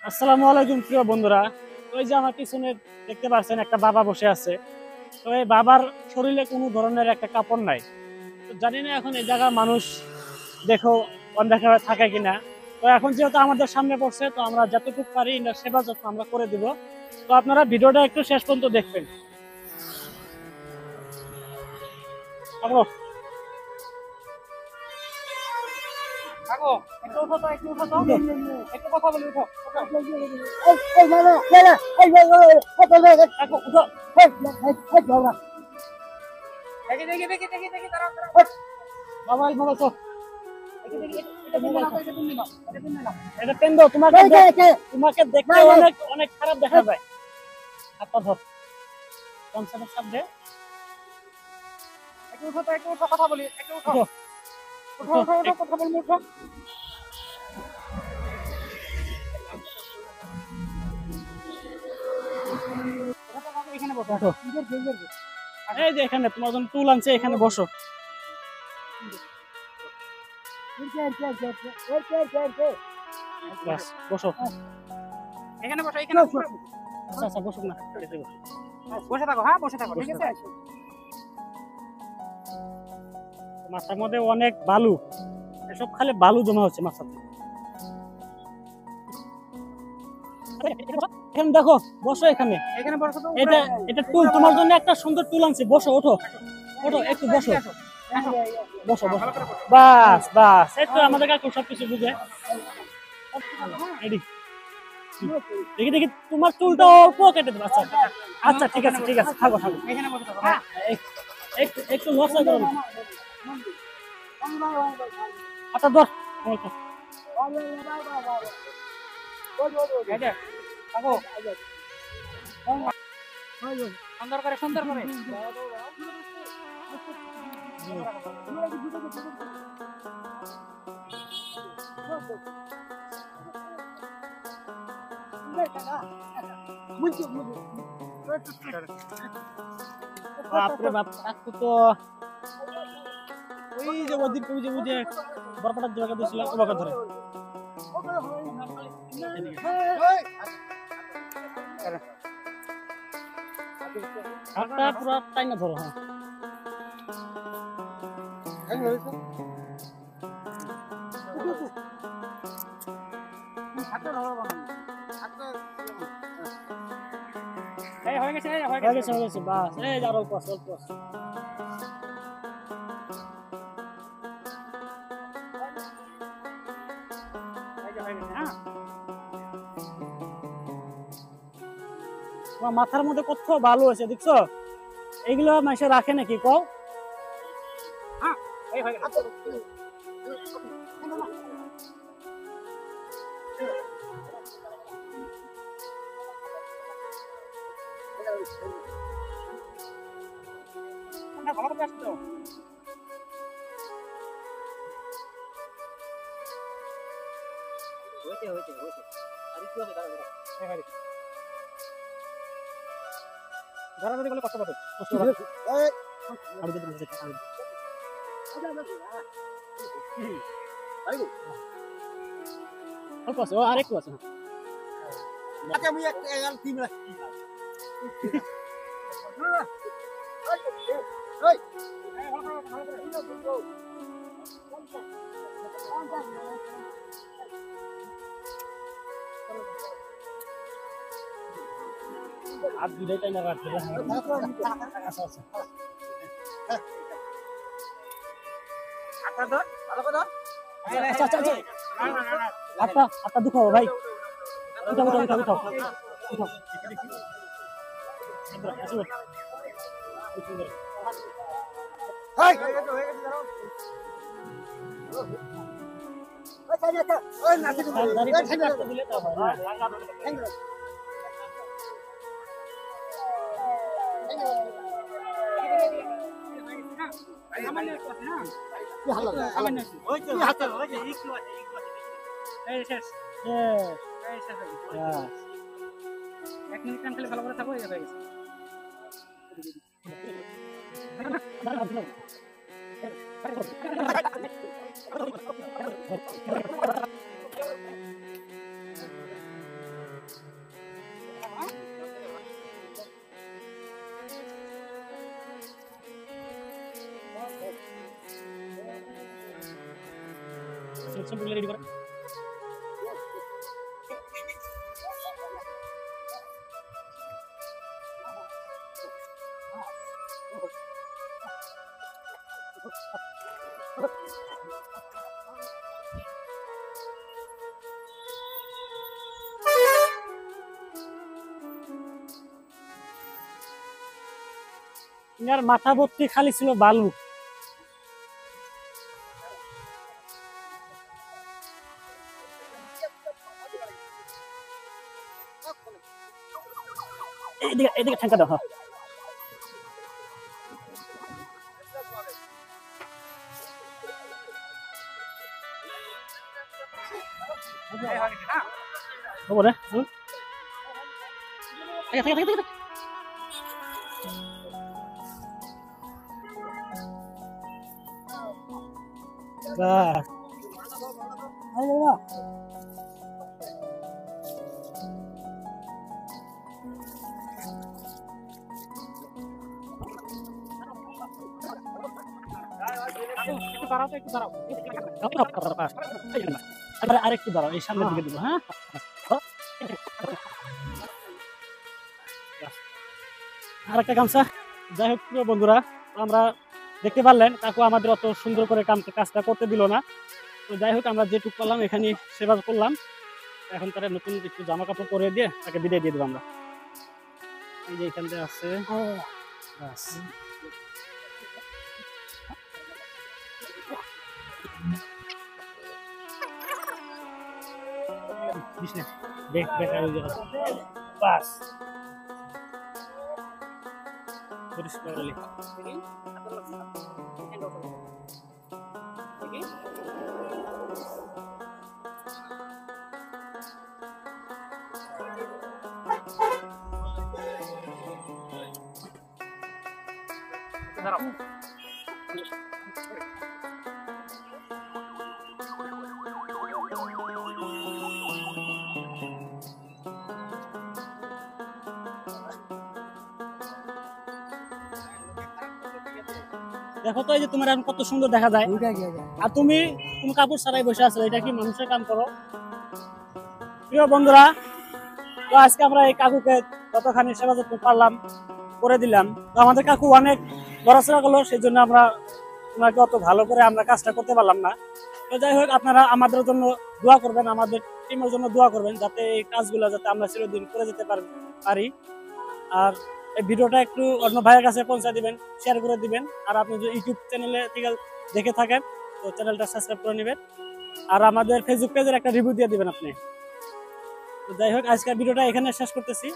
আসসালামু আলাইকুম প্রিয় বন্ধুরা। ওই যে আমার পিছনে দেখতে পাচ্ছেন একটা বাবা বসে আছে। তো এই বাবার শরীরে কোনো ধরনের একটা কাপড় নাই। তো জানি না এখন এই জায়গার মানুষ দেখো অন্ধকারে থাকে কিনা। তো এখন যেহেতু আমাদের সামনে পড়ছে, তো আমরা যতটুকু পারি এটার সেবা যত্ন আমরা করে দিব। তো আপনারা ভিডিওটা একটু শেষ পর্যন্ত দেখবেন। থাকো থাকো, একটু উঠো তো, একটু উঠো তো, একটু কথা বলি, উঠো থাকো, উঠো। দেখি দেখি দেখি দেখি দেখি, দাঁড়াও দাঁড়াও। মোবাইল মোবাইল তো এটা পেন দাও। তোমাকে তোমাকে দেখতে অনেক অনেক খারাপ দেখা যায়। হাতটা ধর, কনসার্টের সামনে একটু উঠো তো, একটু উঠো, কথা বলি, একটু উঠো উঠো উঠো উঠো, কথা বলবো, উঠো। এখানে বসো, উঠো। এই যে এখানে তোমার জন্য টুল আনছে, এখানে বসো। বাস বসো, এখানে বসো, এখানে বসো। আচ্ছা আচ্ছা, বসো না, বসে থাকো। হ্যাঁ বসে থাকো, ঠিক আছে। মাথার মধ্যে অনেক বালু, এসব খালি বালু জমা হচ্ছে মাথাতে। এখানে দেখো, বসো এখানে, এখানে বসো তো। এটা এটা টুল, তোমার জন্য একটা সুন্দর টুল আনছি, বসো, ওঠো ওঠো, একটু বসো বসো বসো। বাস বাস, এই তো আমাদের কাকু সবকিছু বুঝে। এদিক দেখি দেখি, তোমার চুলটা অল্প কেটে দেবো। আচ্ছা আচ্ছা, ঠিক আছে ঠিক আছে, থাকো থাকো, এখানে বসে থাকো। হ্যাঁ একটু একটু লসা করো। আচ্ছা ধর, থাকো, সুন্দর করে সুন্দর করে। বাপরে বাপ, কাকু তো ওই যে ওদিক, ওই যে ওই যে বরপাটার জায়গা দিয়েছিল ওবাকে ধরে। হাতটা পুরো টাইনা ধরো। হ্যাঁ হয়ে গেছে, হয়ে গেছে, হয়ে গেছে, বাস। এই যে আর অল্প আছে, অল্প আছে। তোমার মাথার মধ্যে কত ভালো আছে দেখছো, এগুলো মাসে রাখে নাকি কও? ভালো করে আসতো। হইতে হইতে হইতে আর একটু আছে, দাঁড়া দাঁড়া, দাঁড়া দাঁড়া বলে কষ্ট পাবে, কষ্ট পাবে। আমি যদি বলতে চাই অল্প আছে, ও আরেকটু আছে। আচ্ছা আমি একটা টিম রাখি। আর দুটাই টাইম রাখতে হবে। আচ্ছা আচ্ছা, আচ্ছা আচ্ছা আচ্ছা, আটটা আটটা দুঃখ ভাই, উঠাও উঠাও উঠাও উঠাও উঠাও। এক মিনিট খালি ভালো করে থাকো, হয়ে গেছে। সম্পূর্ণ রেডি করা। ইনার মাথা ভর্তি খালি ছিল বালু। এদিকে এদিকে ঠেকা দাও। হবো রে আরেকটু দাঁড়াও, এই সামনের দিকে দিব। হ্যাঁ, আরেকটা গামছা। যাই হোক প্রিয় বন্ধুরা, আমরা দেখতে পারলেন কাকু আমাদের অত সুন্দর করে কাজটা করতে দিল না। তো যাই হোক আমরা যেটুকু করলাম এখানে সেবা করলাম। এখন তারা নতুন একটু জামা কাপড় পরে দিয়ে তাকে বিদায় দিয়ে দেবো আমরা। এই যে এখান থেকে আছে দেখ বাস পরিষ্কার হলে দেখো তো এই যে তোমার এখন কত সুন্দর দেখা যায়, আর তুমি কাপড় ছাড়াই বসে আছো। এটা কি মানুষের কাম করো? প্রিয় বন্ধুরা, তো আজকে আমরা এই কাকুকে যতখানি সেবা যত্ন পারলাম করে দিলাম। তো আমাদের কাকু অনেক লড়াচড়া করলো, সেই জন্য আমরা ওনাকে অত ভালো করে আমরা কাজটা করতে পারলাম না। তো যাই হোক আপনারা আমাদের জন্য দোয়া করবেন, আমাদের টিমের জন্য দোয়া করবেন, যাতে এই কাজগুলো যাতে আমরা চিরদিন করে যেতে পারি। আর এই ভিডিওটা একটু অন্য ভাইয়ের কাছে পৌঁছে দিবেন, শেয়ার করে দিবেন। আর আপনি যদি ইউটিউব চ্যানেলে থেকে দেখে থাকেন তো চ্যানেলটা সাবস্ক্রাইব করে নেবেন, আর আমাদের ফেসবুক পেজের একটা রিভিউ দিয়ে দিবেন আপনি। তো যাই হোক আজকের ভিডিওটা এখানে শেষ করতেছি।